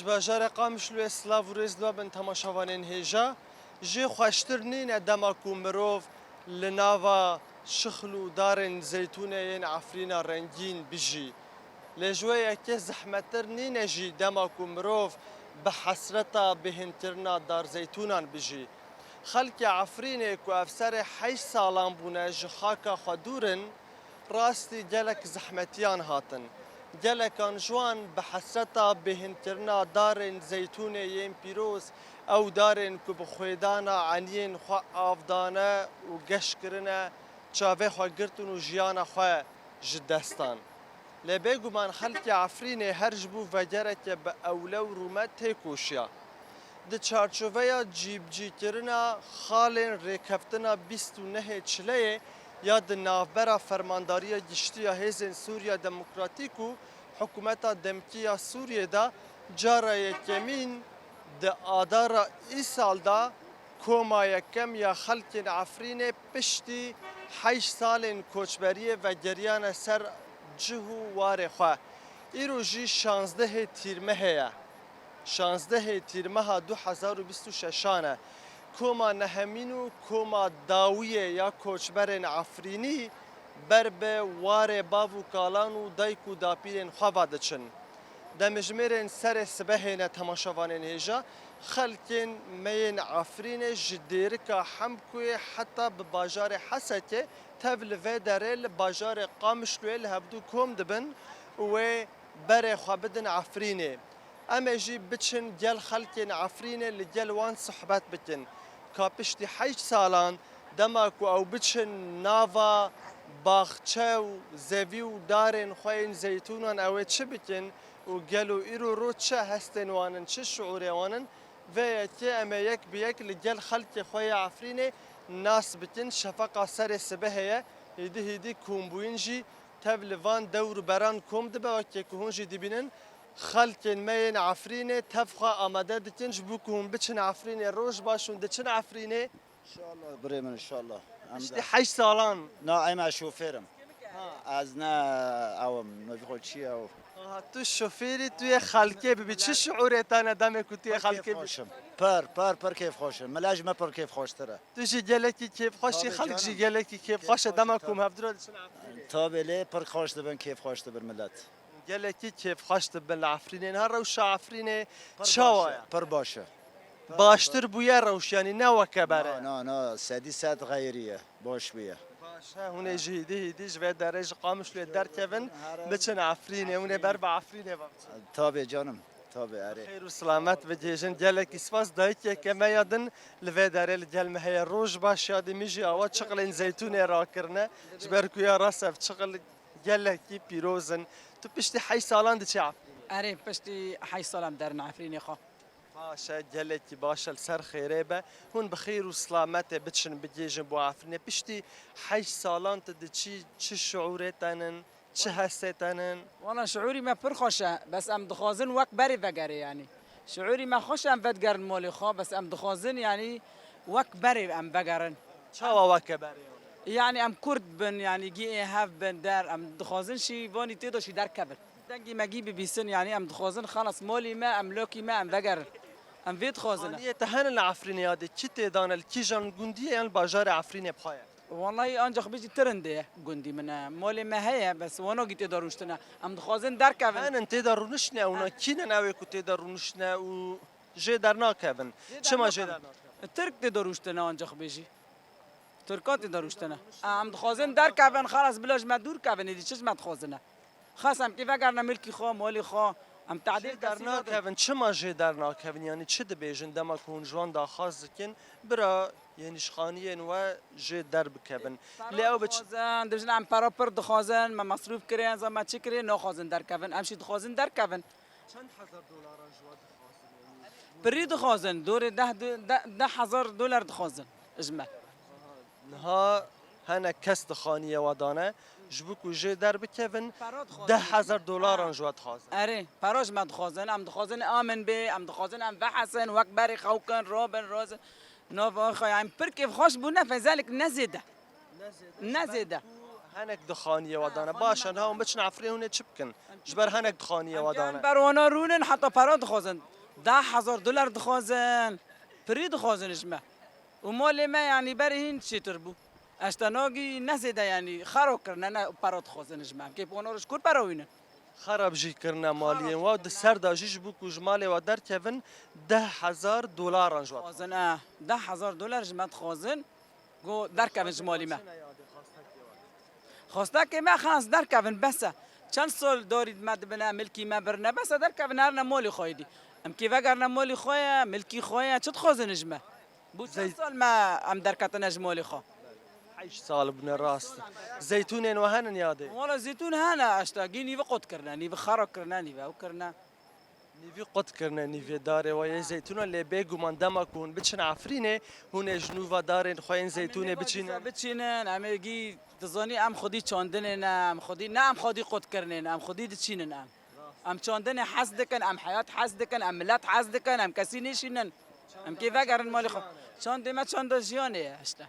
جباجار قامشلو اسلاف و رزلو بن تماشاوانین هیجا جی خوشتر نین دما کومروف لناوا شخلو دارن زيتونه عفرين رنگین بجی لجوه که زحمتر نین جی دما کومروف بحسرتا بهنترنا دار زيتونان بجی خلق عفرين کو افسر 8 سالان بونه جخاکا خدورن راستی گلک زحمتیان هاتن گلکان جوان بحسرتا بهنترنا دارن زيتونه ين پیروز او دارن کو بخویدانا عنین خو آفدانه و گش کرنه چاوه خو گرتن و جیانا خو جدستان لبیگو من خلق عفرین هر جبو وگره که به اوله و رومت تیکوشیا ده چارچوه جیب جی کرنا خالین ریکفتنا 29 چله یا ده نافبرا فرمانداری گشتی هیزن سوریا دموکراتیک و حکومت دمکیا سوریه دا جارا یکمین ده آدارا ای سال دا کوما یکم یا خلق عفرین پشتی 8 سال کوچبری و گریان سر جهو واره خواه ایرو جی 16 تیرمه هیا 16 تیرمه 2026 کوما نهمینو کوما داویه یا کوچبرین عفرینی بر به واره باو کالانو دایکو داپیرین خواه دچن دمجمرین سر سبهین تماشاوانین هیجا خلکین مین عفرین جدیرکا حمکوی حتی بباجار حسکه تبل و داره باجار قامشلوی هبدو کوم دبن و بره خوابدن عفرینه اما جی بچن گل خلکین عفرینه لگل وان صحبت بکن کاپشتی 8 سالان دماکو او بچن ناوا باخچه و زوی و دارن خوین زیتونان او چه بکن و گلو ایرو رو چه هستن وانن چه شعوری وانن و یکی اما یک بیک لگل خلک خوی عفرینه ناس بکن شفقا سر سبهه هیدی کومبوین جی تبلوان دور بران کوم دبه و که کهون جی دبینن خلک مین عفرینه تفخا آماده دکن جبو کهون بچن عفرینه روش باشون دچن عفرینه انشالله بريمن ان شاء الله اشتی 8 سالان ناعم شوفيرم از نه اوم نوفي شيء او تو شوفیری توی خلکه ببین چه شعوری تانه دمه که توی خلکه خوشم پر کیف خوشم ملاج ما پر کیف خوش تره تو جی گلکی کیف خوشی خلک جی گلکی کیف خوشه دمه کوم هفدرا دچن عفرینه تابله پر خوش دبن کیف خوش دبر ملت گلکی کیف خوش دبن عفرینه ها روش عفرینه چاوایا پر باشه باشتر بویا روش یعنی نه وکبره نه سادی ساعت غیریه باش بیا باشه هونه جهیدی جوه درج قامش لی در کون بچن عفرینه هونه بر با عفرینه تابه جانم تابه اره خیر و سلامت و جیجن گلکی سپاس دایکی که ما یادن لوی داره لگل مهی روش باش یادی میجی آوات چقل این زیتونه را کرنه جبر کویا راسف چقل گلکی پیروزن تو پشتی 8 سالان دی چه عفرینه اره پشتی 8 سالم در عفرینه خواه باشه گلکی باشه سر خیره به هون بخیر و سلامت بتشن بجیجن بو عفرینه پشتی 8 سالان تدی چه شعوره تنن چه هسته تنن والله شعوري ما پر خوشه بس ام دخوازن وقت بری وگره يعني شعوري ما خوش ام ودگرن مالی خواه بس ام دخوازن يعني وقت بری ام وگرن چاوا وکه بری يعني ام کرد بن يعني جي هاف بن در ام دخوازن شي واني تيدو شي در كبر دنگي ما جي بيسن يعني ام دخوازن خلاص مالي ما ام لوكي ما ام وگرن ام وید خوازنه آنیه تهن العفرینه یادی چی تدان الکی جان گندیه یعنی باجار عفرینه بخواه والله انجا خبيجي ترنده قندي من مالي ما هي بس وانا جيت داروشتنا ام دخوازن در كفن هن انت دارونشنه اونا کینه نوی کو تدارونشنه و جه در ناکبن چما جه در ناکبن ترك داروشتنا انجا خبيجي تركات داروشتنا ام دخوازن در كفن خلاص بلاش ما دور كفن دي چش ما دخوازنه خاص ام كيف اگر ملكي خو مالي خو ام تعديل در ناکبن چما جه در ناکبن یعنی چه دبیجن دما کون جوان دا خاص کن برا یعنی شخانیه و جه در بکبن لیاو بچ دخوازن دجن ام پراپر دخوازن ما مصروف کرین زما چی کرین نو خوازن در كفن امشي دخوازن در كفن چند هزار دلار جواد خاص بري دخوازن دور ده هزار دلار دخوازن اجمع نها هنه کس دخانیه و دانه جبوکو جه در بکبن 10,000 دلار جواد خاص اره پراش ما دخوازن ام دخوازن آمن به ام دخوازن ام وحسن وقت بری خوکن رابن راز نو واخا يعني پر كيف خوش بونا فذلك نزيده هنك دخانية ودانا باشن هاو بچن عفرين هونه چه بكن جبر هنك دخانية كان ودانا بروانا رونن حتى برا دخوزن $10,000 دخوزن بري دخوزن اجمع ومال ما يعني برهين شي تربو اشتناگی نزده یعنی خراب کردن نه برات خوازن اجمع که اونارش کور براوینه خراب جي كرنا ماليا و سر داجيش بو كوجمالي و در كيفن $10,000 انجوات خوازن $10,000 جمعت خوازن گو در کفن جمالی ما خواسته که ما خاص در کفن بس چند سال دارید مد بنا ملکی ما برنه بس در کفن هر مالی خواهیدی ام کی وگر مالی خواه ملکی خواه چت خوازن اجمع بود چند سال ما ام در کتن اجمالی خواه 8 سال بنا راست زيتونين وهنن يادي والله زيتون هنا اشتاقي نيفا قد كرنا نيفا خرق كرنا نيفا وكرنا نيفي قد كرنا نيفي داري ويا زيتونه اللي بيجو من دمكون بتشن عفرينه هون جنوبا دارين خوين زيتونه بتشين بتشينن اميجي تظني ام خدي چاندن ام خدي نه ام خدي قد كرنن ام خدي تشينن ام چاندن حسدكن ام حياه حسدكن ام ملت حسدكن ام كسي نشينن ام كيف اگرن مالي خو چاند ما چاند جيانه اشتا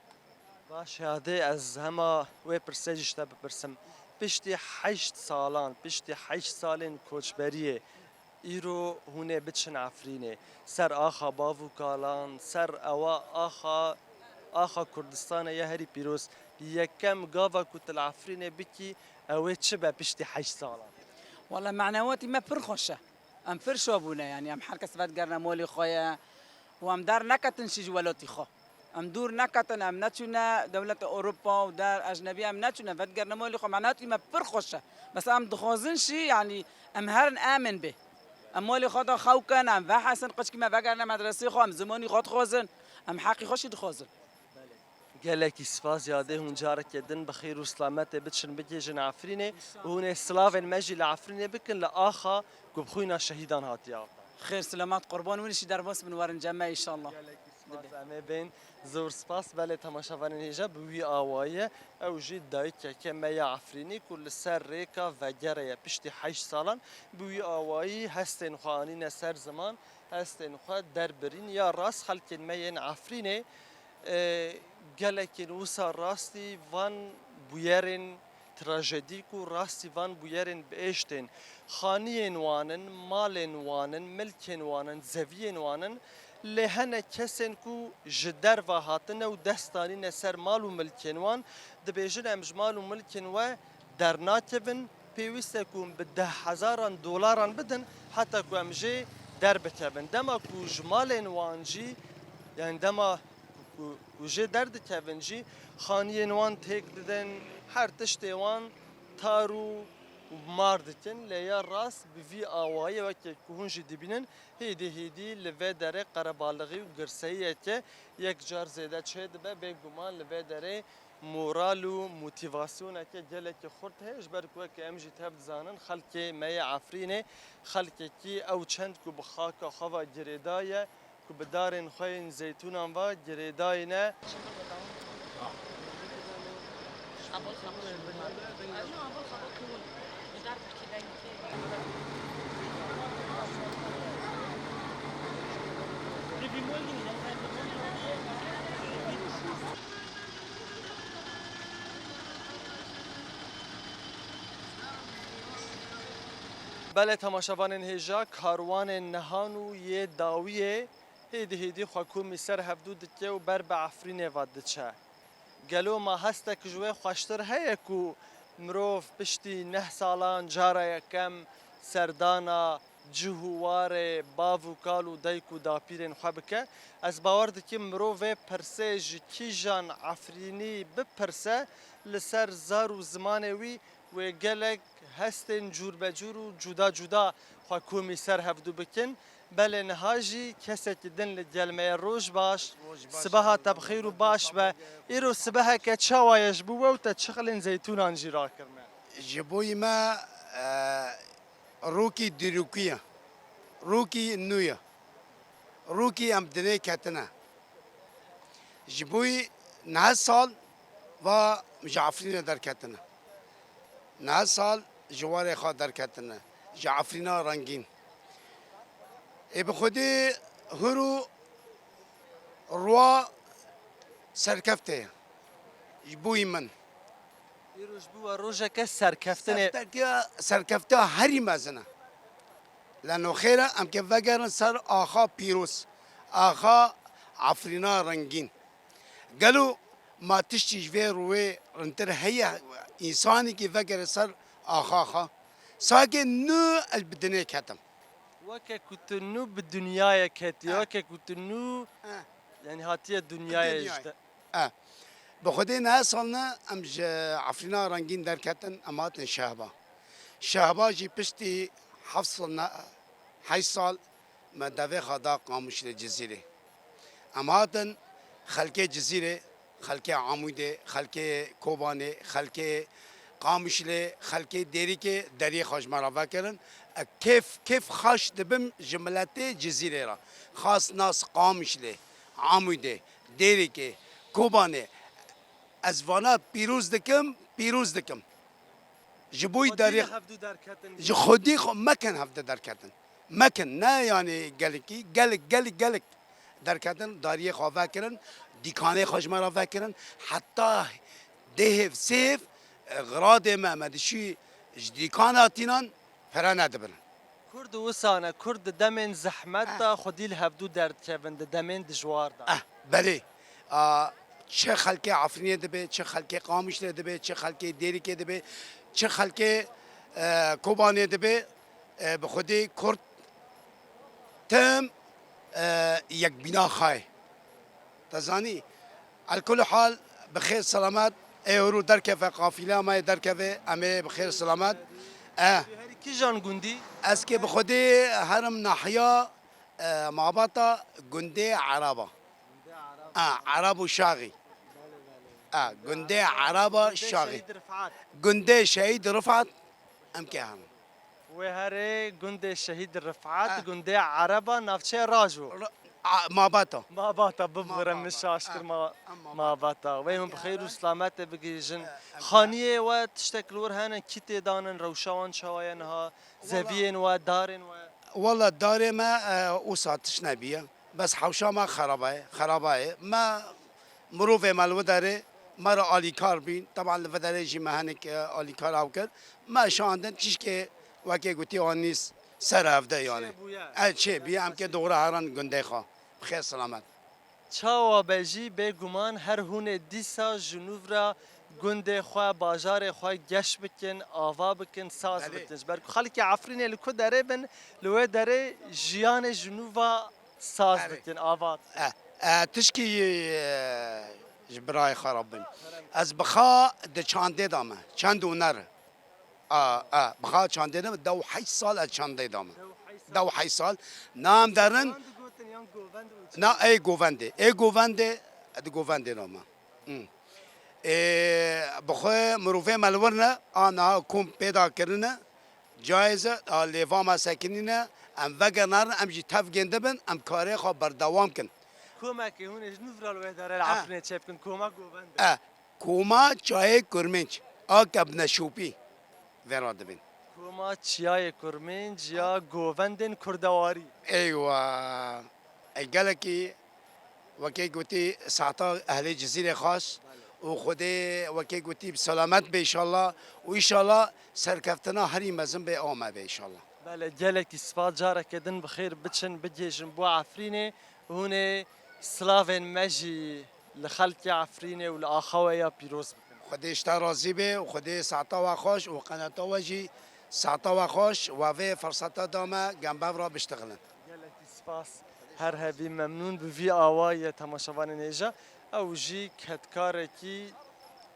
باش هادي از هما وي برسجش تب برسم بشتي 8 سالان بشتي 8 سالين كوچبريه ایرو هونه بتشن عفرینه سر آخا باوو کالان سر اوا آخا کردستان یه هری پیروز یکم گاوا کت العفرینه بکی اوه چه به پشتی 8 سالان والله معنوياتي ما برخوشه ام فرشوبونا يعني ام حركه سفات قرنا مولي خويا وام دار نكتن شي جوالاتي خو ام دور نكتن ام نتشنا دولة اوروبا ودار اجنبيه ام نتشنا فات قرنا مولي خو معناتي ما برخوشه بس ام دخوزن شي يعني ام هرن امن به ام مولي خدا خوكن ام بحثن قش كما بقرنا مدرسه خو ام زماني خود خوزن ام حقي خوشي دخوزن گلکی سپاس یاده هون جارك يدن بخير وسلامته بتشن بجيجن عفرینه و هون سلافن مجي لعفرینه بكن لآخا كبخوينا شهيدان هاتيا خير سلامات قربان ونشي درباس من ورن جمع ان شاء الله سپاس امه بین زور سپاس بله تماشاوان هیجا بوی آوایه او جید دایت که میا عفرینی کل سر ریکا و گره پشتی 8 سالان بوی آوایی هستن خوانین سر زمان هستن خوا در برین یا راس خلک مین عفرینه گلکن وسا راستی وان بویرن تراژدی کو راستی وان بویرن بیشتن خانین وانن مالن وانن ملکن وانن زوین وانن لهنا کسن کو جدر و هاتنه و دستانی نسر مال و ملکن وان دبیجن امجمال و ملکن و در ناتبن پیوسته کن به $10,000 بدن حتی کو امجی در بتبن دما کو جمالن وانجی یعنی دما کو جی درد تبنجی خانین وان تک ددن هر تشتی وان تارو ماردكن ليا راس بفي آواية وكي كهونجي دبينن هيدي لفي داري قربالغي وقرسية يك جار زيادة شهد با بيقومان لفي داري مورالو موتيفاسيون اكي جالك خورت هيش بركو اكي امجي تهب زانن خلقي مايا عفريني خلقي كي او چند كو بخاكا خوا جريدايا كو بدارن خوين زيتونان و جريداينا بله تماشاوان هیجا کاروان نهانو یه داویه هیدی خواکومی سر هفدود که و بر به عفرین وادچه گلو ما هسته که جوه خوشتر هیه که مروف پشتی 9 سالان جاره یکم سردانا جهوار باو کالو دایکو داپیرن خوابکه از باور دکی مروف پرسه جکی جان عفرینی بپرسه لسر زارو زمانوی و گلک هستن جور بجور و جدا حکومی سر هفدو بکن بله نهاجی کسی که دن لجلمه روش باش سبها تبخیر و باش با ایرو سبها که چاوایش بو و تا چخلن زیتونان جیرا کرنه جبوی ما روکی دیروکیه روکی نویه روکی امدنه کتنه جبوی 9 سال و مجعفرین در کتنه 9 سال جوار خواه در کتنه جعفرین رنگین ای به خودی هرو روا سرکفته جبوی من پیروز بو روزك سرکفتن سرکفته هری مزنه لانه خیره ام که وگرن سر آخا پیروز آخا عفرینا رنگین قالوا ما تشتي جوي روي انتر هي انساني كي فكر سر اخاخا ساكن نو البدني كتم وكا كنت نو بالدنيا كاتي وكا كنت نو يعني هاتيه الدنيا جدا بخدي ناسلنا امج عفرينا رنگين در كتن اماتن شهبا جي بشتي حفصلنا حي سال ما دافي خدا قاموش الجزيره اماتن خلقي جزيره خلقي عموده خلقي كوبانه خلقي قامشله خلقي ديريكي دري خوش مرافا كرن كيف خاش دبم جملتي جزيره را خاص ناس قامشله عموده ديريكي كوبانه ازوانا بيروز دكم جبوي دري خودي ما كان هفده دركتن ما كان نا يعني قالكي قالك دركتن داري خوافا كرن دیکانه خوش مرا فکرن حتی ده سیف غراد ما مدشی دیکان آتینان پرا ندبرن كرد وسانه كرد دمن زحمت دا خودی الهبدو درد کبن دمن دجوار دا بله چه خلقی عفرینه دبه چه خلقی قامش دبه چه خلقی دیریکه دبه چه خلقی کوبانه دبه به خودی کرد تم یک بنا خواهی تزاني على كل حال بخير سلامات ايورو دركفه قافله ما دركفه امي بخير سلامات كي جان جندي اسكي بخدي هرم ناحيه معبطه جندي عربه عرب وشاغي جندي عربه شاغي جندي شهيد رفعت ام كهان وهري جندي شهيد رفعت جندي عربه نافشه راجو ما باتا ببغرم مش اشكر ما باتا ويهم بخير وسلامات بجيجن خانيه وتشتكلور هنا كيتي دانن روشان شواينها زبين ودارن والله داري ما وساتش نبيه بس حوشا ما خرابه ما مروفه مالو داره مرا آلی کار بین طبعا لفداره جی مهنک آلی کار او کرد ما شاندن چیش که وکی گوتی آن نیست سر هفته یعنی چه بیا هم که دوره هران گنده خواه بخیر سلامت چاوا بجی بگمان هر هون دیسا جنوب را گنده خواه باجار خواه گش بکن آوا بکن ساز بکن برکو خالکی عفرینه لکو داره بن لوه داره جیان جنوبا ساز بکن آوات تشکی جبرای خرابن از بخا ده چانده دامه چند اونر بخا چانده دامه دو 8 سال از چانده دامه دو 8 سال نام دارن نه ای گوونده دامه بخواه مروفه ملورنه آنها کم پیدا کرنه جایزه لیوام سکنینه ام وگرنارن ام جی تف گنده بن ام کاره خواه بردوام کن کوماکی هون جنوب را لوه داره العفرینه چه بکن کوما گوونده کوما چای کرمنچ آکب نشوپی وراده بین کوما چیای کرمنج یا گووندن کردواری ایوه ای گلکی وکی گوتی ساعتا اهل جزیره خاص و خودی وکی گوتی بسلامت به ایشالله و ایشالله سرکفتنا هری مزن به آمه به ایشالله بله گلکی صفات جاره کدن بخیر بچن بجیجن بو عفرینه هون سلاوین مجی لخلق عفرینه و لآخوه یا پیروز بکن خودی اشتا راضی به و خودی ساعتا و خوش و قناتا وجی ساعتا و خوش و وی فرصتا دامه گنبه را بشتغلن گلکی سپاس هر هبی ممنون بوی آوای تماشاوان نیجا او جی کتکارکی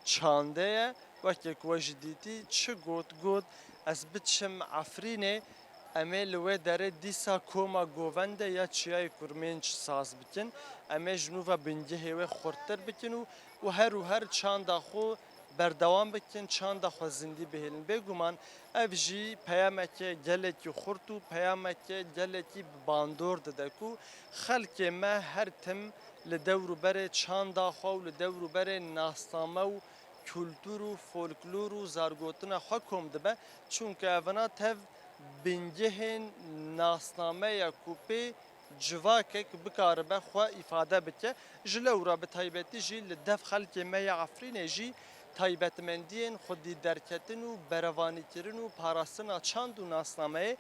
چانده وقتی که وجدیتی چه گوت از بچم عفرینه اما لوه داره دیسا کوما گوونده یا چیای کرمنج ساز بکن اما جنوبا بنگه و خورتر بکن و هر چند خو بردوام بکن چند خو زندی بهلن بگومان اف جی پیامک گلکی خورتو پیامک گلکی باندور ددکو خلک ما هر تم لدور بر چند خو لدور بر ناسنامه و کلتور و فولکلور و زارگوتنا حکم دبه چونکه اونا تف بنجهن ناسنامه یا کوپی جواکک بکار بخوا ifade بکه جلو را به تایبتی جی لدف خلک ما عفرین جی تایبەتمەندیên خودی derketin û berevanîkirin û parastina çand û nasnameyê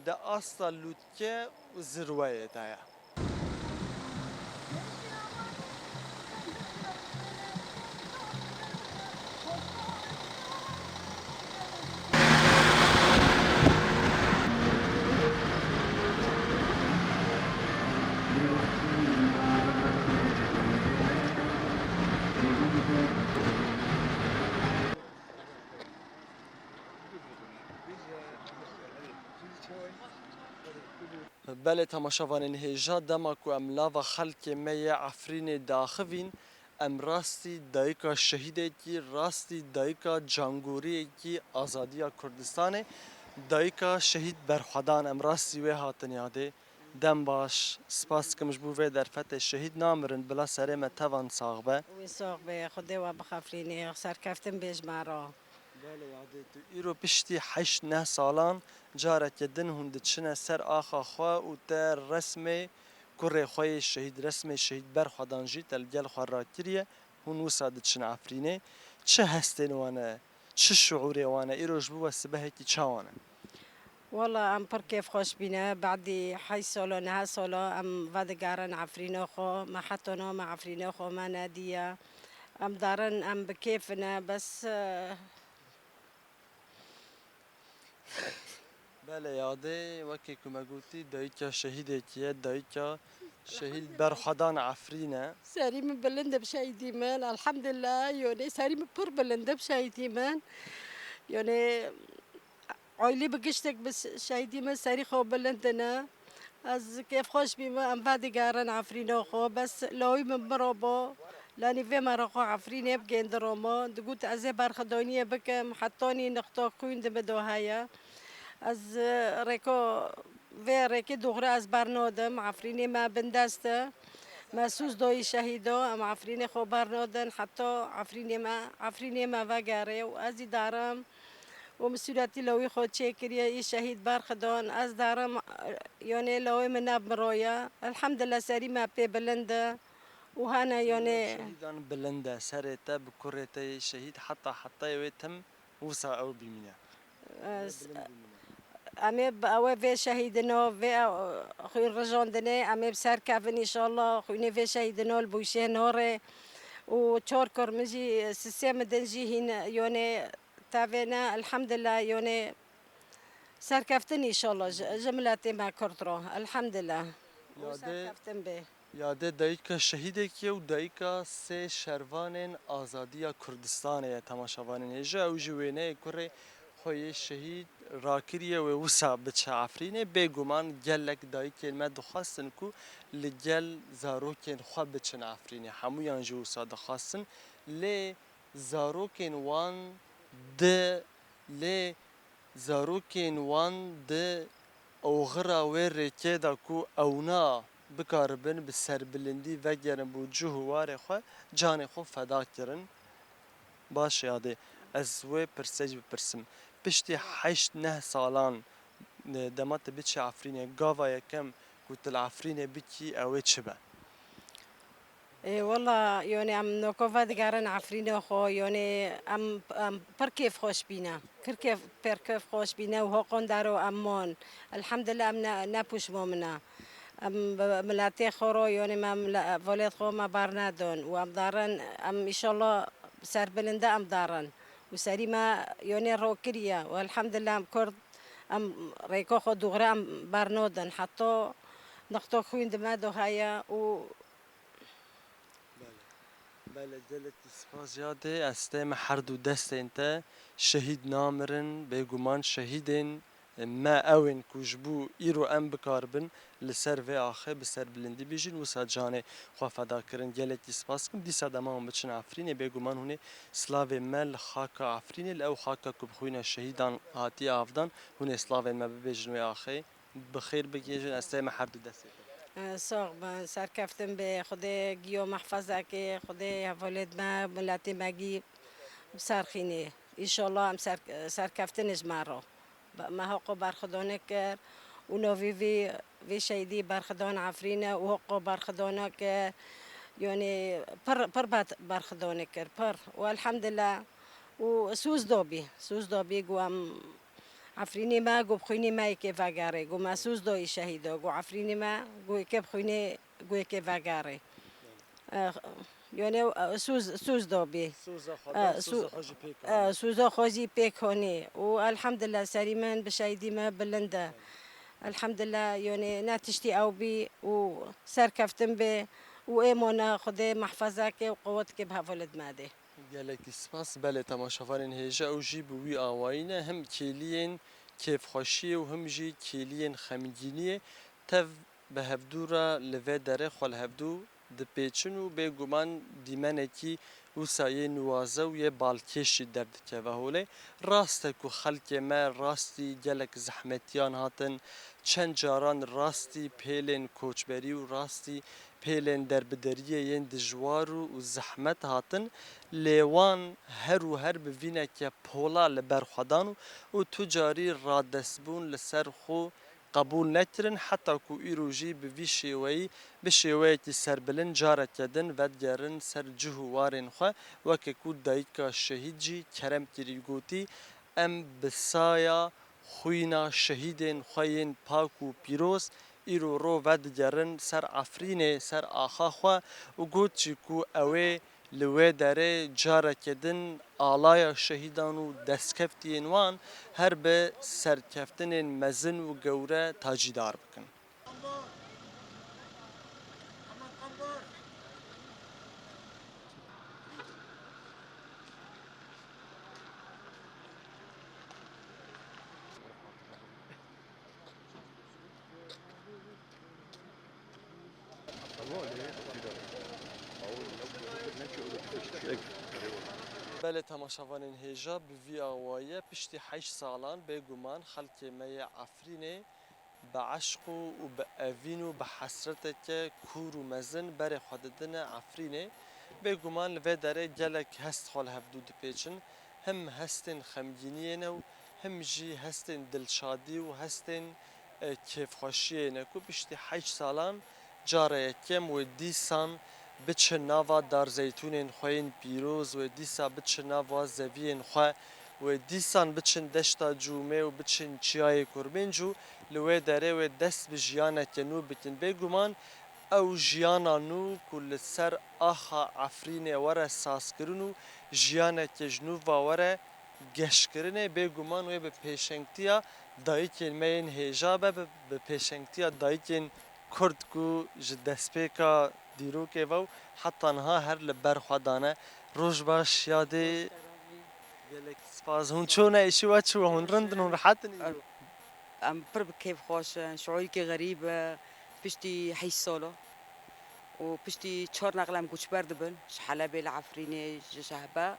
di asta lûtke û zirweyê de ye. Belê temaşavanên hêja dema ku em lava xelkê me yê Efrînê daxivîn, em rastî dayika şehîdekî, rastî dayika cangoriyekî azadiya Kurdistanê, dayika şehîd berxwedan em rastî wê hatin yadê. Dem baş, spas dikim ji bo vê derfetê şehîd namirin bila serê me tevan sax be. وی ساق به خدا و بخفرینی سرکفتن بیش مرا Belê yadê tu îro piştî heşt neh salan carekê din hûn diçine ser axa xwe û te resmê kurê xwe yê şehîd resmê şehîd berxwedan jî te li gel xwe rakiriye hûn wisa diçin Efrînê. Çi hestên wan e, çi şuurê wan e îro ji bo we sibehekî çawan e? والله ام پر کیف خوش بینه بعدی 8 سالا 9 سالا ام ودگارن عفرینه خو ما حتی نام عفرینه خو ما نادیه ام دارن ام بکیفنا بس Belê yadê wekî ku me gotî dayika şehîdekî ye dayika şehîd berxwedan Efrîn e. سریم بلند بشهیدی من الحمدلله یعنی سریم پر بلند بشهیدی من یعنی عائلی بگشتک بس شهیدی من سری خو بلندنا از کیف خوش بیمه ام ودگارن عفرینه خو بس لوی من مرابا لانی في مرقو عفرين يبقى عند روما دقوت أزي برخدونية بكم حطوني نختار كوين دبدو هيا از ريكو في ريكي دغري از برنودم عفريني ما بندسته ما سوز دوي شهيدو ام عفريني خو برنودن حتى عفريني ما وقاري وازي دارم ومسؤوليتي لوي خو تشيكريا اي شهيد برخدون از دارم يعني لوي من مرويا الحمد لله سري ما بي بلنده وهنا يعني شهيدان بلنده serê te bi kurê te yê şehîd heta wê tim wisa ew bîmîne. امي بأوي في شهيدنا في خوي رجوندني امي بسر كافن ان شاء الله خويني في شهيدنا البوشين نوري وتشوركر مجي سيستم دنجي هنا يوني تافينا الحمد لله يوني سر كافتني ان شاء الله جملاتي ما كرترو الحمد لله سر كافتن به Yadê dayika şehîdekî ye û dayika sê şervanên azadiya Kurdistanê ye temaşavanên hêja ew ji wêneyê kurê xwe yê şehîd rakiriye wê wisa biçe Efrînê bêguman gelek dayikên me dixwastin ku li gel zarokên xwe biçin Efrînê hemûyan jî wisa dixwastin lê zarokên wan di awxira wê rêkê da ku ewna bikaribin bi serbilindî vegerin bû cih û warê xwe canê xwe feda kirin. Baş yadê ez wê pirsê jî bipirsim. Piştî heşt neh salan dema te biçî Efrînê gava yekem ku tu li Efrînê bikî ew ê çi be? اي والله يعني ام نوكوفا دقارن عفرينا خو يعني ام بركيف خوش بينا كركيف بركيف خوش بينا وهو قندارو امان الحمد لله ام نابوش مومنا ام ملاتي خورو يعني ما ولاد خو ما بارنادون وام دارن ام ان شاء الله سر بلنده ام دارن وسري ما يعني روكريا والحمد لله ام كرد ام ريكو خو دغري ام بارنودن حتى نختو خوين دمادو هيا و Belê gelekî spas yadê ez tême her du destên te şehîd namirin bêguman şehîdên me ew ên ku ji bo îro em bikaribin li ser vê axê bi serbilindî bijîn wisa canê xwe feda kirin gelekî spas dikim dîsa dema hûn biçin Efrînê bêguman hûn ê silavên me li xaka Efrînê li ew xaka ku bixwîne şehîdan hatiye avdan hûn ê silavên me bibêjin wê axê bi xêr bigêjin ez tême her du destê te. ساق سر کفتم به خدا گیو محفظه که خدا ولد ما ملتی مگی سرخینه ایشالله هم سر کفتنش مرا ما حق برخدانه کرد و نوی وی شهیدی برخدان عفرینه و حق برخدانه که یعنی پر برخدانه کرد پر و الحمدلله سوز دابی گوام عفرینی ما گو بخوینی ما یکی وگاره گو ما سوز دایی شهیدا گو عفرینی ما گو یکی بخوینی گو یکی وگاره یعنی سوز دابی سوزا خدا سوزا خوشی پیکان سوزا خوزی پیکانی و الحمدلله سری من بشایدی ما بلنده الحمدلله يعني ناتشتي او بي وسر كفتن بي وإيمونا خدي محفظك وقوتك بها ولد مادي گلکی سپاس بله تماشاوان هیجا او جی بوی آواینه هم کلیین کیف خوشی و هم جی کلیین خمگینیه تف به هفدورا لوه داره خال هفدو د پیچن و به گمان دیمنه کی و سایه نوازه و یه بالکشی درد که و هوله راسته که خلک ما راستی گلک زحمتیان هاتن چند جاران راستی پیلن کوچبری و راستی پیلن دربدریه ین دجوار و زحمت هاتن لیوان هر و هر ببینه که پولا لبرخدان و تجاری را دستبون لسر خو قبول نکرن حتی کو ایروجی به وی شیوهی به شیوهی که سر بلن جاره کدن و دیگرن سر جهوارن خواه و که کو دایکا شهید جی کرم کری گوتی ام بسایا خوینا شهیدن خوین پاک و پیروز ایرو رو و دیگرن سر عفرین سر آخا خواه و گوت چی کو اوه لوی داره جاره کدن آلای شهیدان و دستکفتین وان هر به سرکفتن مزن و گوره تاجیدار بکن. بله تماشاوان هیجا به وی آوایه پشتی 8 سالان به گمان خلک می عفرینه به عشق و به اوین و به حسرت که کور و مزن بر خوددن عفرینه به گمان لوی داره گلک هست خال هفدود پیچن هم هستن خمگینی نو هم جی هستن دلشادی و هستن کیف خوشی نکو پشتی 8 سالان جاره کم و دیسان بچه نوا دار زیتونین خوین پیروز و دیسا بچه نوا زوین خواه و دیسان بچن دشتا جومه و بچن چیای کربین جو لوی داره و دست به جیانه کنو بکن بگومان او جیانا نو کل سر آخا عفرین وره ساس کرنو جیانه که جنوبا وره گشت کرنه بگومان و به پیشنگتیا دایکین مین هیجابه به پیشنگتیا دایکین کرد کو جدست پیکا دیرو که و حتی انها هر لبر خدانه روش باش یاده گلک سپاس هون چونه ایشی و چو هون رندن هون راحت نیرو ام برب كيف خوش شعوري كي غريب بشتي حي الصالة وبشتي تشور نغلام كوش بردبن شحالة بيل عفريني شهبة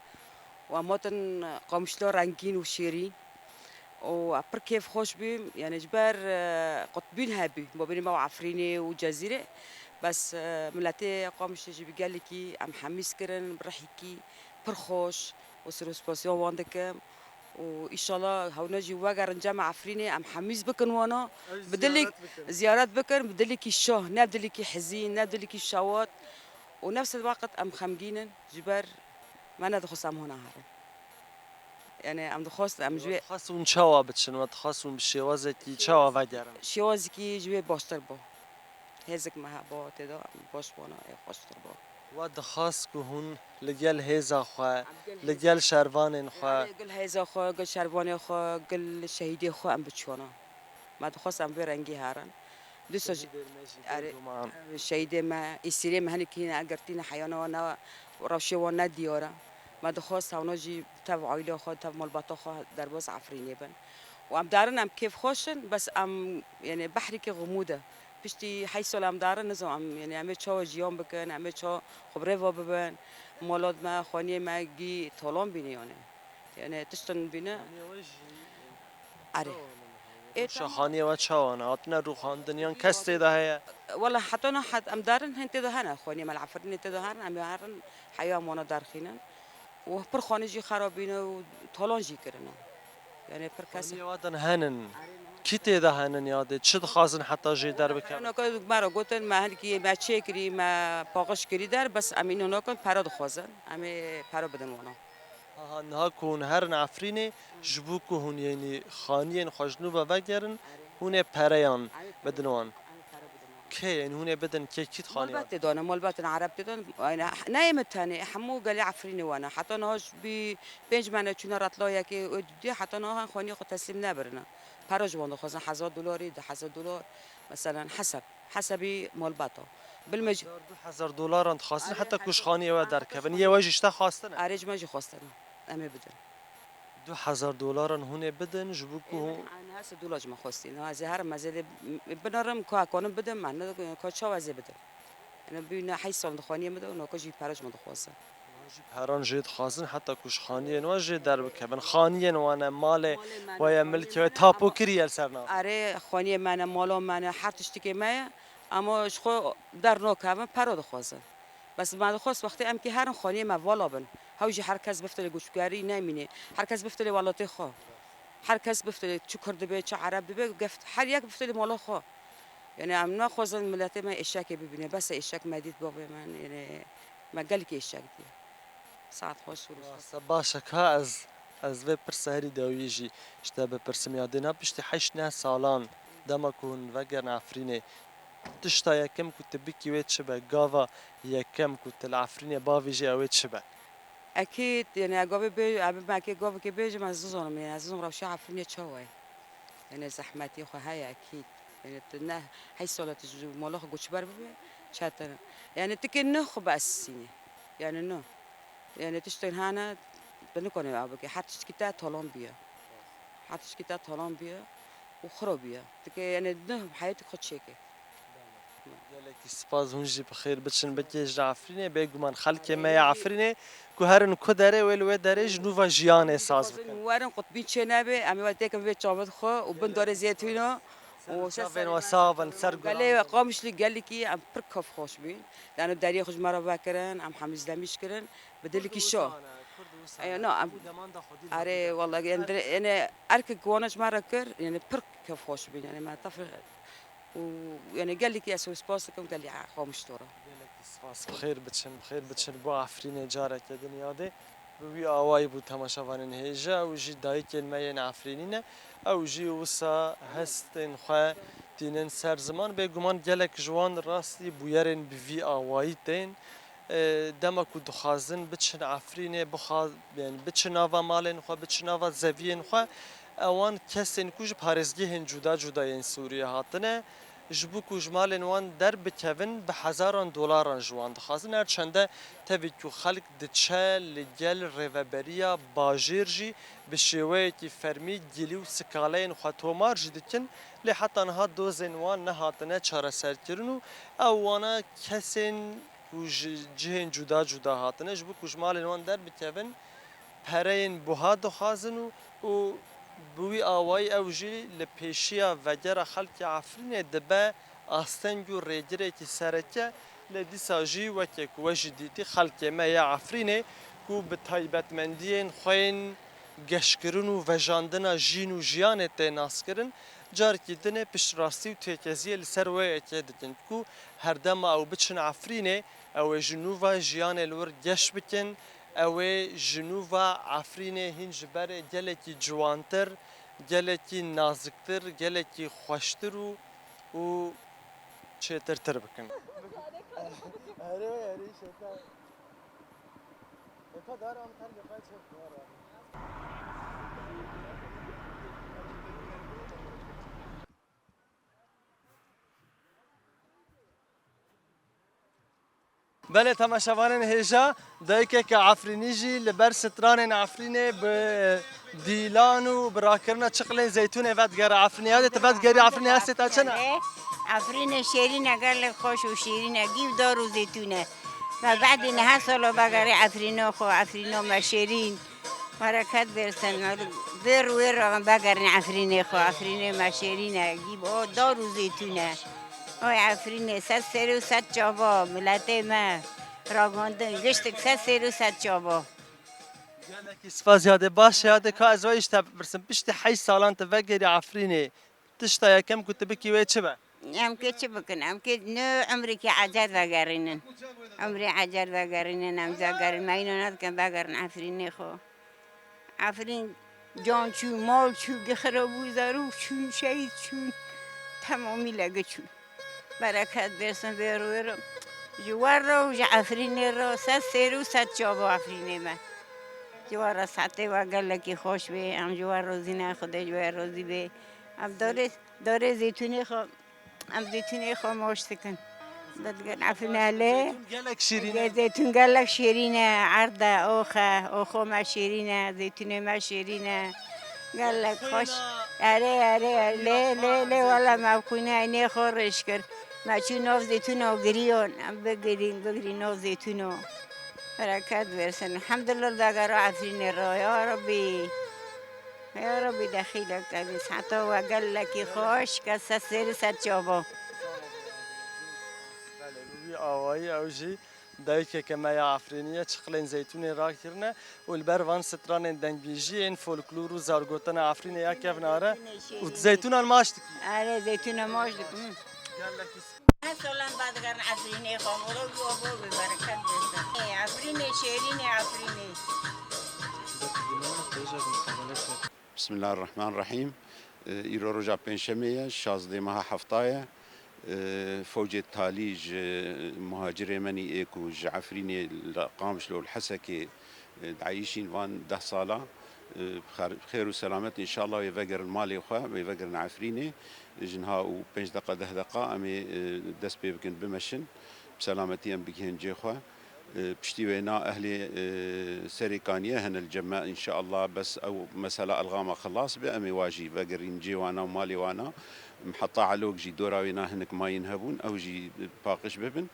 وموتن قامشلو رنجين وشيرين وبر كيف خوش بي يعني جبار قطبين هابي ما بين ما عفريني وجزيرة بس ملاتي قامش جي بيقالكي ام حميس كرن برحيكي برخوش وسروسباسيون واندكم وان شاء الله هونجي واقع نجمع عفريني ام حميس بكن وانا بدلك زيارات بكن بدلك الشاه نبدلك حزين نبدلك الشوات ونفس الوقت ام خمجين جبار ما ندخل ام هنا هارن يعني ام دخلت ام جوي خاصون چاوا بچن و خاصون بشیوازه کی چاوا وگرن شوازكي جوي باشتر با هزك ما با تدا باش بانا خوشتر با و دخواست که هون لگل هیزا خواه لگل شروان خواه قل هيزا خو قل شرباني خو قل شهيدي خو ام بتشونا ما دخلت ام برنجي هارن دوسا الشهيدة ما يصير ما هني كنا أجرتينا حيانا وانا روشة وانا ديارة ما دخلت هونجي تبع عائلة خو تبع ملبطة خو درباز عفريني بن وام دارن ام كيف خوشن بس ام يعني بحري كغموضة بشتي حيث ام دارن نزو ام يعني عمل شو جيام بكن عمل شو خبره وببن مولود ما خاني ما جي طالون بيني يعني تشتن بينا عارف شخانیه و چاوانا هاتنا رو خاندنیان کس تیده هیا والله حتى انا حد ام دارن هن تدهنا خوني مال عفرني تدهن ام يعرن حياه مونا دارخينا وبر خاني جي خرابينا وطالون جي كرنا يعني بر كاس خانیه وادن هنن کی تیده هنن یاده چه دخوازن حتی جی در بکن انا كنت مرة قلت ما هنكي ما تشكري ما باقش كري دار بس امين هنا كنت بارا دخوازن امي بارا بدن وانا ها نها کون هر نعفرینه جبو که هون یعنی خانیین خوشنو و وگرن هونه پریان بدنوان که یعنی هونه بدن که کیت خانیان مال دانا مال بات عرب دان انا نايم تاني حمو قال لي عفريني وانا حتى ناش بينج مانا تشنا راتلايا كي دي حتى نها خوني خو تسلم نبرنا باراج وند خزن $1000 ده $1000 مثلا حسبي مال باتا بالمج $1000 انت خواستن حتی کش خانیه و در کبن یه واجشتا خواستن اريج ماجي خواستنا امي بدن $2000 هونه بدن جبو که هون انا هسه دولاج ما خواستين هذا هر مزل بنرم كا كون بدن معنا كا شو وزي بدن انا بينا حيصل خوني مدو نو كجي باراج مد خواسته هران جید خواستن حتی کش خانیه و جید در بکبن خانیه وانا مال و یا ملک و تاپو کریل سرنا اره خونی من مالا من هر تشتی که ما اما خو در نو کردم پرود خواسته بس بعد خواست وقتی ام که هر خونی ما والا بن هوجی هر کس بفتله گوشگاری نمینه هر کس بفتله والاتی خو هر کس بفتله چه کرده به چه عرب به گفت هر یک بفتله مالا خو يعني عم ناخذ ملاتي ما اشاك ببني بس اشاك ما ديت بابا من يعني ما قال لك اشاك دي ساعات خوش باشا که از و پرسهری داویجی اشتا به پرسم یادنا پشتی 8 سالان دما کن وگر نعفرینه تشتا یکم کت بکی وید شبه گاوا یکم کت العفرینه باویجی اوید شبه اكيد يعني اقوى بي ما كي قوي كي بيجي ما زوزون يعني زوزون روش عفرني تشوي يعني زحمتي خو هاي اكيد يعني تنه هاي صلاه مولخ قوش بار شاتنا يعني تكنه خو بس يعني نو يعني تشتغل هنا بنكون أبوك حتى شكيتا طولمبيا حتى شكيتا طولمبيا وخربيا تك يعني نه بحياتك خد شيكي گلک سپاس هونجی بخیر بچن بکیج عفرینه بگو من خلک ما عفرینه که هرن کدره ول داره جنوب جیان ساز بکن وارن قطبي تشنابي أمي وديك في شامد خو وبن دار زيتونة وشافن وصابن سر قال لي قامش لي قال لي كي عم بركف خوش بين لأنه داري خوش مرة باكرن عم حمز دميش كرن بدلك الشو أيوة نعم أري والله يعني أركب قوانش مرة كر يعني بركف خوش بين يعني ما طفل ويعني قال لي كي أسوي سباسكم قال لي قامش تورا سپاس بخیر بچن با عفرینه جاره که دنیا ده بوی آوای بود تماشاوانن هیجا و جی دای کلمه عفرینینه او جی وسا هستن خو دینن سر زمان به گمان گلک جوان راستی بویرن بوی آوایی تین دما کو دخازن بچن عفرینه بخاز یعنی بچن آوا مالن خو بچن آوا زوین خو اوان کسین کوج پارزگی هن جدا این سوریه هاتنه جبو کجمالن وان در بکوین به $1000 جوان دخوازن هر چنده تبی که خلق دچه لگل ریوبریا باجیر جی به شیوه که فرمی گلی و سکالین خطومار جی دکن لی حتی نها دوزن وان نهاتنه چاره سر کرنو او وانا کسین جهن جدا هاتنه جبو کجمالن وان در بکوین پرین بوها دخوازن و بوی آوای اوجی لپیشیا وگر خلق عفرینه دبه آستنگ و ریگره که سرکه لدی ساجی وکه کوش دیتی خلق ما یا عفرینه کو به تایبتمندین خوین گشکرون و وجاندنا جین و جیان تناس کرن جار کی دنه پشت راستی و تکزیه لسر وی که دکن کو هر دم او بچن عفرینه او جنوبا جیان لور گش بکن او جنوبا عفرینه هنج بر گلکی جوانتر گلکی نازکتر گلکی خوشتر و چهتر تر بکن بله تماشاوانان هیجا دایکه که عفرینی جی لبر ستران عفرینه به دیلان و براکرنا چقل زیتون ود گر عفرینی هست ود گر عفرینی هست تا چنه عفرین شیرین اگر خوش و شیرین گیو دار و زیتونه و بعد نه سالو بگر عفرینو خو عفرینو ما شیرین برکت برسن در و را بگر عفرین خو عفرین ما شیرین گیو دار و زیتونه اوی عفرین صد سر و صد چابا ملت ما راگاندن گشتک صد سر و صد چابا گلکی سپاس یاده باشه یاده که از وایش تا برسن پشت 8 سالان تا وگری عفرینه تشتا یکم کت بکی وی چه با ام که چه بکن ام که نه عمری که عجل بگرینن عمری عجل بگرینن ام زگرین ما اینو ندکن بگرن عفرین خو عفرین جان چون مال چون گخرابو زارو چون شهید چون تمامی لگه چون برکت برسن بیارو جوار را و عفرین را ست سیر و ست جاب عفرین من جوار را سطح و گلکی خوش به هم جوار روزی نه خدا جوار روزی به هم داره زیتونی خوا هم زیتونی خوا ماشت کن دادگن عفرین علی گلک شیرینه زيتون قال لك شيرينة عردة أخو ما شيرينة زيتونة ما شيرينة قال لك خوش أري ليه والله ما بكونا عيني خورش كر ما شو نوف زيتونة وقريون عم بقري نوف زيتونة بركات برسن الحمد لله دقرا عفرين الرو يا ربي دخيلك أبي ساعته وقال لك خوش كسر ستجابه بله آوایی اوجی دایک که ما عفرینیه چخلین زیتونی را کرنه و البروان ستران دنگیجی این فولکلور و زارگوتن عفرینه یا کف ناره و زیتون ماشت کی آره زيتونة ماجد گلکی سالان بعد قرن عفرینه خامورو بابا ببرکت بزن عفرینه شیرینه عفرینه بسم الله الرحمن الرحيم إيرو رجع بنشمية شازدي مها حفطاية فوج التاليج مهاجر مني إيكو جعفريني قامش له الحسكي عايشين فان 10 صالة بخير وسلامة إن شاء الله يفقر المالي وخا ويفقر نعفريني جنها و 5 دقة 10 دقة أمي دس بيبكن بمشن بسلامتي أم بكين جيخوا بشتي وينا أهلي سريكانية هن الجماعة إن شاء الله بس أو مسألة ألغامة خلاص بأمي واجي بقرين جي وانا ومالي وانا محطة علوك جي دورا وينا هنك ما ينهبون أو جي باقش ببن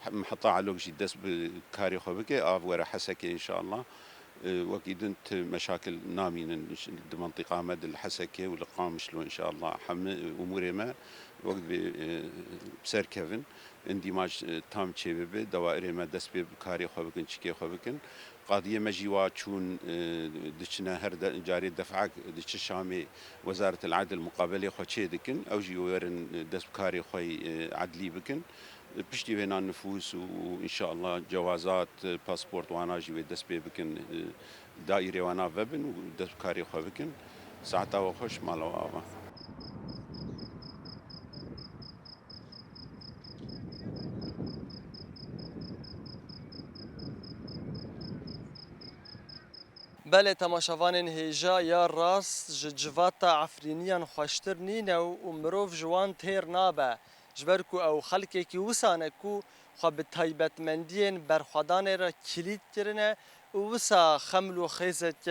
محطة علوك جي دس بكاري خوبكي آف ورا حسكي إن شاء الله وكيدنت مشاكل نامين المنطقة مد الحسكي والقام شلو إن شاء الله حم أموري ما وقت بسر كيفن اندماج تام تشيبه دوائر ما دس بكاري خوبكن شكي خوبكن قضية مجيوا تشون دشنا هر جاري دفعك دش الشامي وزارة العدل المقابلة خوشي دكن أو جيورن دس بكاري خوي عدلي بكن بشتي هنا النفوس وإن شاء الله جوازات باسبورت وانا جي دس بكن دائرة وانا فبن ودس بكاري خو بكن ساعتها وخش مالو آبا بله تماشاوان هیجا یا راست جواتا عفرینیان خوشتر نینه و مروف جوان تیر نابه جبرکو او خلقی کی وسانه کو خو به تایبتمندین برخوادان را کلید کرنه و وسا خمل و خیزت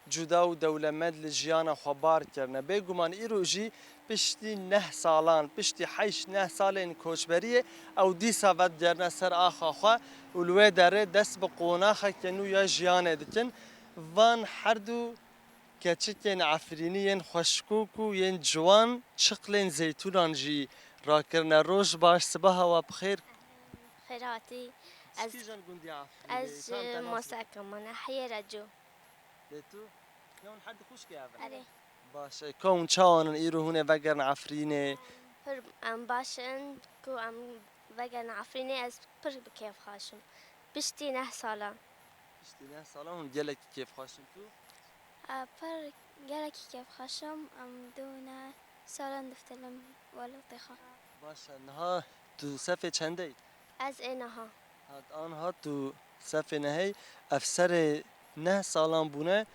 جدا و دولمند لجیان خبار کرنه بگومان ایروجی پشتی 9 سالان پشتی 8 سالین کوچبریه او دیسا ود درنه سر آخا خو ولوی داره دست به قوناخه کنو یا جیانه دکن وان هردو کچکن عفرینین خوشکوکو ین جوان چقلین زیتونان جی را کرنه روش باش صبح و بخیر خيراتي از موساكا من حي رجو تو نون حد خوش که أري باشه کون چان ایرو هونه وگرن عفرینه پر ام باشن كو ام وگن عفريني از پر بكيف خاشم بشتي 9 سالا پشتی 9 سالان گلک کیف خوشن تو پر گلك كيف خاشم ام دونا سالا دفتلم ولا طيخة باشه نها تو صفحه چنده از اینها هاد آنها تو صفحه نهی افسر 9 سالان بونه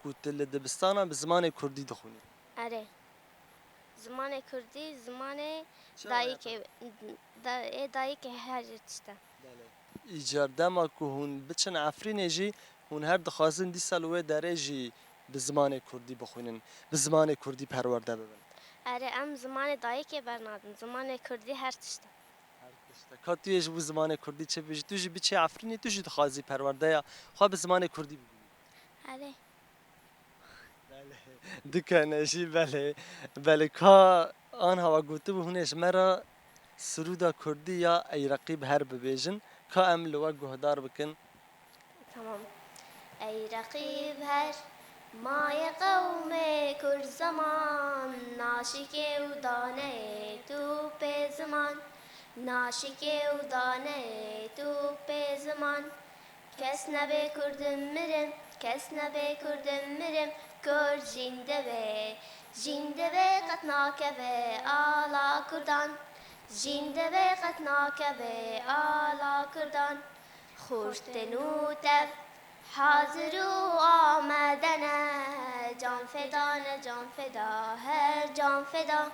کو تل دبستانا به زمان کردی دخونی أري زمان كردي زمان دايك دايك هاجتشتا ایجار دما که هون بچن عفرینه جی هون هر دخوازن دی سالوه داره جی به زمان کردی بخونن به زمان کردی پرورده ببن أري ام زمان دايك برنادن زمان كردي هرتشتا که توی جبو زمان کردی چه بیجی تو جی بچه عفرینه تو جی دخوازی پرورده یا خواه به زمان کردی بگویی أري دکنه جی بله که آنها و گوته به هونش مرا سرودا کردی یا ای رقیب هر ببیجن که ام لوا گهدار بکن تمام أي رقيب هر ما قوم كل زمان ناشك ودانه تو به زمان ناشك ودانه تو به زمان کس نبه کردم مرم کس نبه کردم مرم کرد جینده به قطناکه به آلا کردان جینده به قطناکه به آلا کردان خوشتنو تف حاضر و آمدنه جان فدانه جان فدا هر جان فدا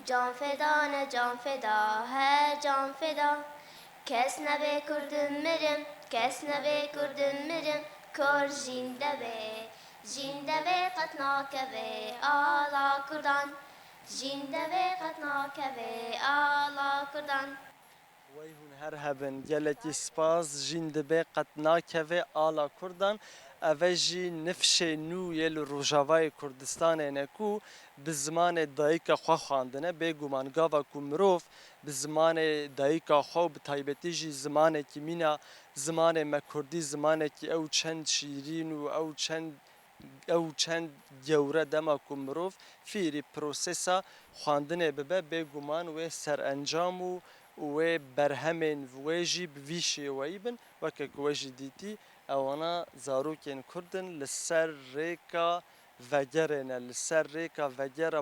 جان فدانه جان فدا هر جان فدا کس نبه کردم مرم کس نبه کردم مرم کر جینده به قطناکه به آلا کردان جینده به قطناکه به آلا کردان وی هون هر هبن گلکی سپاس جین دبه قد ناکوه آلا کردان اوه جی نفش نو یل روژاوای کردستان نکو به زمان دایک خوا خواندنه به گمانگاوا کو مروف به زمان دایک خوا به تایبتی جی زمان کی مینا زمان مکردی زمان کی او چند شیرین و او چند گوره دما کو مروف فیری پروسسا خواندنه به گمان و سر انجام و برهمن ویجی بویشی ویبن وکه ویجی دیتی اوانا زاروکین کردن لسر ریکا وگرنه لسر ریکا وگره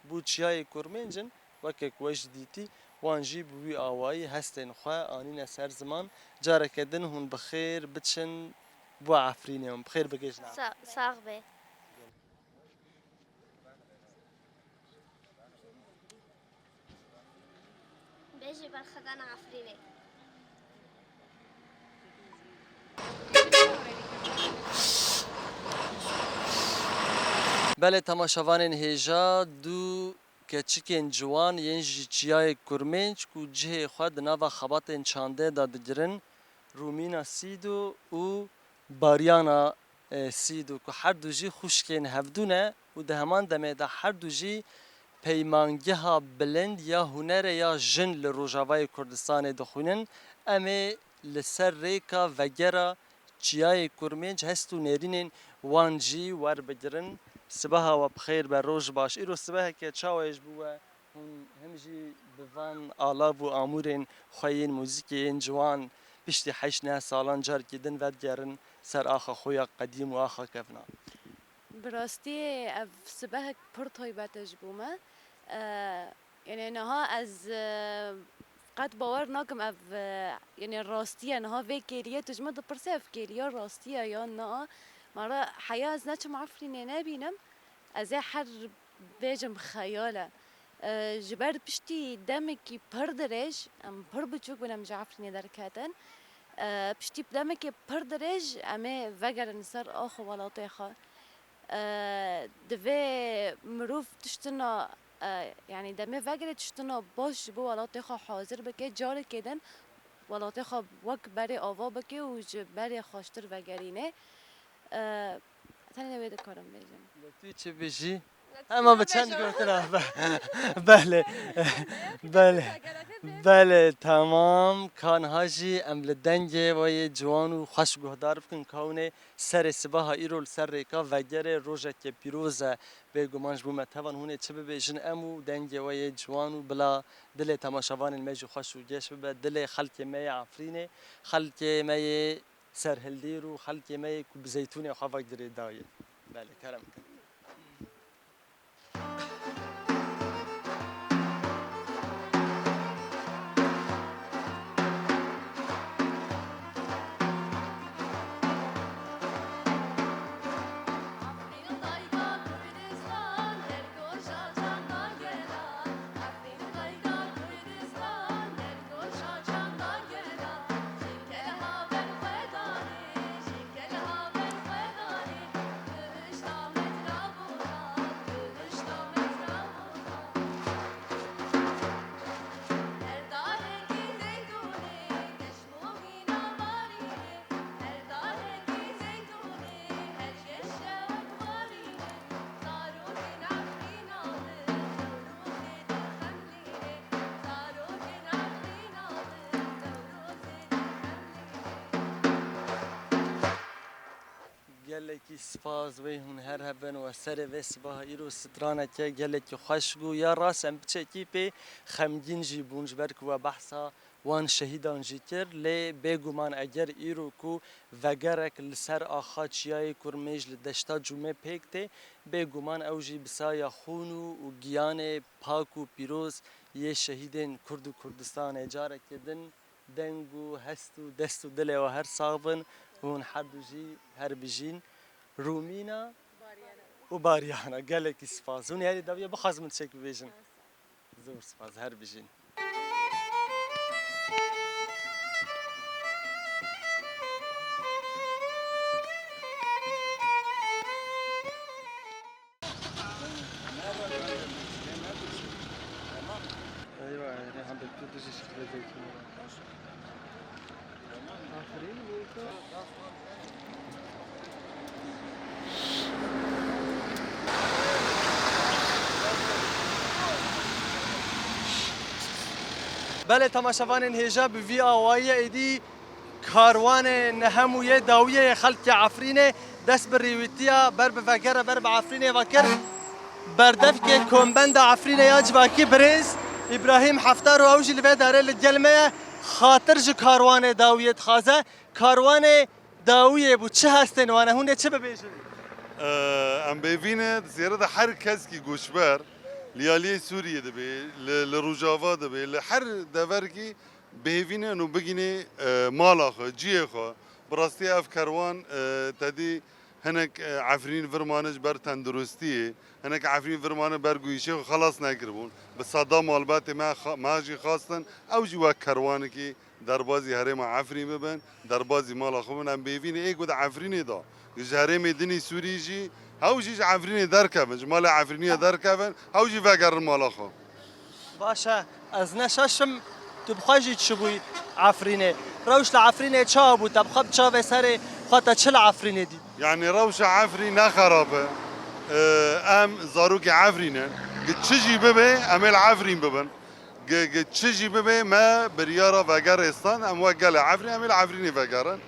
بو چیای کرمنجن وکه ویجی دیتی وانجی بوی آوایی هستن خواه آنین سر زمان جاره کدن هون بخیر بچن بو عفرینه هم بخیر بگیجنا ساغ به بیجی برخدان عفرینه بله تماشاوان هیجا دو کچکین جوان ین جی چیای کرمنج کو جه خود نوا خباتن چانده دادگرن رومینا سیدو و باریانا سیدو که هر دو جی خوشکین هفدونه و ده همان دمه ده هر دو جی پیمانگه ها بلند یا هنر یا جن لروجاوای کردستان دخونن اما لسر ریکا وگرا چیای کرمنج هستو نرینن وانجی ور بگرن سبها و بخیر بر روز باش ایرو سبها که چاویش بوه همجی بوان آلاب و آمورین خوین موزیکین جوان پشتی 8 سالان جار کدن ود گرن سر آخا خویا قدیم و آخا کفنا براستی اف سبه پر طیبتش بومه یعنی نها از قد باور ناکم اف یعنی راستیه نها وی کلیه تجمع دو پرسه اف کلیه راستیه یا نه مرا حیا از نچم عفرینه نبینم از هر بیجم خیاله جبر پشتی دمکی پر درج ام پر بچوک بنم جعفرینه درکاتن پشتی دمکی پر درج اما وگرن سر آخو ولاطه خوا دوی مروف تشتنا يعني دمه وگره تشتنا باش بو ولاطه خوا حاضر بکه جار کدن ولاطه خوا وک بری آوا بکه و بری خواشتر وگرینه تنی نویده کارم بیجم توی چه بیجی؟ اما به چند گفتن بله بله بله تمام کان هاجی امل دنگ و جوان و خوش گهدار بکن کونه سر سباه ایرول سر ریکا وگر روزه که پیروز به گمانج بومه توان هونه چه بیجن امو دنگ و جوان و بلا دل تماشاوان المجو خوش و گش به دل خلق می عفرینه خلق می سر هلدیر و خلق می کوب زیتون خواه دری دایه بله کرم کن گلکی سپاس وی هون هر هبن و سر و سباه ایرو سترانه که گلکی خوشگو یا راسم بچه کی پی خمگین جی بونج برک و بحثا وان شهیدان جی کر لی بگومان اگر ایرو کو وگرک لسر آخا چیای کرمیج لدشتا جمعه پیکته بگومان اوجی بسایا خونو و گیان پاک و پیروز یه شهیدین کرد و کردستان اجاره کدن دنگو هستو دستو دل و هر صابن هون حدو جی هر بجین رومینا و باریانا گلک سپاس هون یعنی دویه بخواز من تشک بیجن زور سپاس هر بجین ايوه يعني عم بتجي شكله زي كذا اخرين بله تماشاوان هجا بوی آوایی ایدی کاروان نهمویه داویه خلق عفرینه دست بریویتیا بر بفکر بر بعفرینه وکر بردف که کمبند عفرینه یاج باکی بریز ابراهیم حفتار و اوجی لوی داره لجلمه خاطر جو کاروان داویه خازه کاروان داویه بو چه هستن وانه هونه چه ببیجن ام ببینه زیاده هر کس کی گوشبر لیالی سوریه دبی لروجاوا دبی لهر دور کی بهینه انو بگینه مالاخه جیخه براستی اف کاروان تدی هنک عفرین فرمانش بر تندرستیه هنک عفرین فرمانه بر گویشه خلاص نکربون به صدا مالبات ما جی خواستن او جوا کاروان کی در بازی هرم عفرین ببن در بازی مالاخه من بهینه ای گود عفرین دا جهرم دنی سوری جی هاوجي عفريني دركبن جمال عفريني دركبن هاوجي فقر مالاخو باشا از نشاشم تبخاجي تشبوي عفريني روش لعفريني تشابو تبخب تشابه سري خاطر تشل عفريني دي يعني روش عفري نخرابه ام زاروك عفرينا قد تشجي ببي ام العفرين ببن قد تشجي ببي ما بريارة فقر استان ام وقال عفري ام العفريني فقرن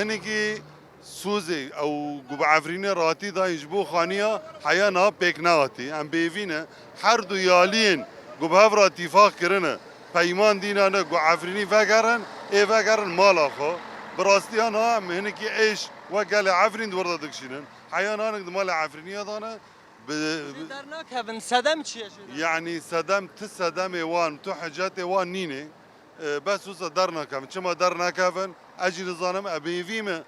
هنيكي سوزی او گوب عفرینه راتی دا یجبو خانیا حیانا پیک نهاتی ام بیوینه هر دو یالین گوب هف را اتفاق کرنه پیمان دینانه گو عفرینی وگرن ای وگرن مالا خو براستی آنها هم هنکی ایش و گل عفرین دورده دکشینن حیانا هنک مال عفرینی دانه در ناکهون صدم چیه يعني صدم تصدم وان تو حاجات وان نيني بس وصل درنا كافن شما درنا كافن اجي نظام ابيفيمه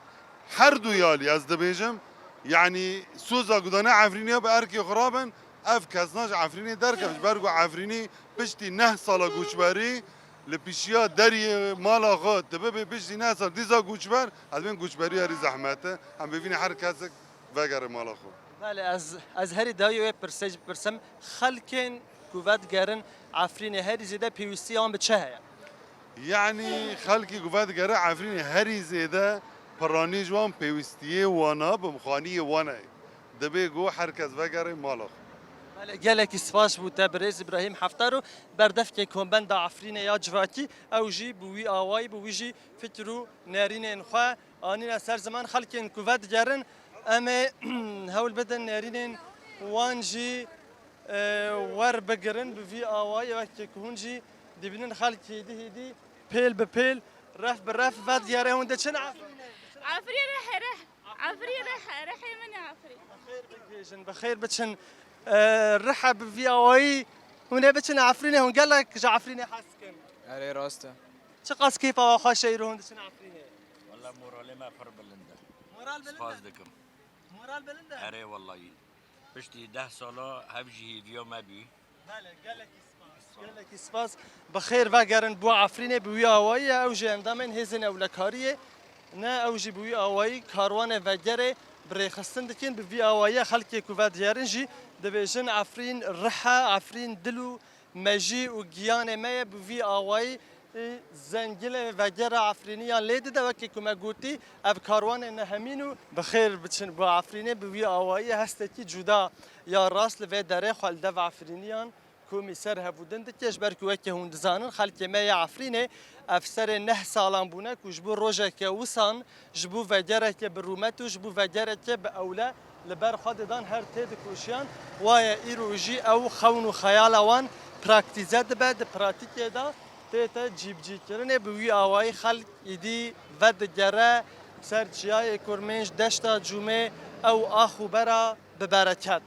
هر دو يالي از دبيجم يعني سوزا قدنا عفرينيا باركي خرابن اف كزناج عفريني دركمش برغو عفريني بشتي 9 سالا گوچبري لپیشیا دری مالا خود تبه بشتي 9 سال دیزا گوچبر از بین گوچبری هری زحمته هم ببینی هر کس وگر مالا خود بله از هری دایو پرسج پرسم خلکن قوت گرن عفريني هری زیده پیوستی آن به چه هست يعني خلقي قوات قرا عفريني هري زيدا براني جوان بيوستيه وانا بمخانيه وانا دبي جو حركز وقري مالخ گلکی سپاس بود تبریز ابراهیم حفتارو بردف که کمبند عفرین یا جواکی او جی بوی آوای بوی جی فکرو نارین انخوا آنین سر زمان خلکن کوفت گرن اما هول بدن نارین وان جی ور بگرن بوی آوای وقتی که هونجی دبینن خلک هدی پیل به پیل رف به رف فد گره هونده چن عفرين رح عفرين رح من عفرين بخير بتشن رحب في اوي هنا بتشن عفرينه هون قال لك عفرينه حاسكن اري راسته شقاس كيف واخا شيرون بتشن عفرينه والله مورالي ما فر بلنده مورال بلنده فازدكم مورال بلنده اري والله بشتي 10 سالا هبجي فيديو ما بي بله قال لك سباس بخير وقرن بو عفرينه بو اوي او جندمن هزن اولکاریه نه اوجی بوی آوایی کاروان وگره برای خستن دکن به وی آوایی خلقی کوفت جارنجی دبیجن عفرین رحا عفرین دلو مجی و گیان ما به وی آوایی زنگل وگره عفرینیان لیده ده وکی کم گوتی اب کاروان نهمینو بخیر بچن با عفرینه به وی آوایی هسته کی جدا یا راست لوی داره خالده و عفرینیان کومی سر هفودن دکش برکو که هون دزانن خلک ما عفرینه افسر 9 سالان بونه که جبو روزه که وسان جبو وجره که برومت و جبو وجره که به اوله لبر خود دان هر تید کوشیان وای ایروجی او خون و خیال وان پراکتیزه ده بعد پراتیک ده تێتە جیبجیکردنێ بوی ئاوایی خەڵک ئیدی بە دگەرە سەر چیایە کورمێنج دەشتا جومێ ئەو ئاخ و بەرە ببەرەکەت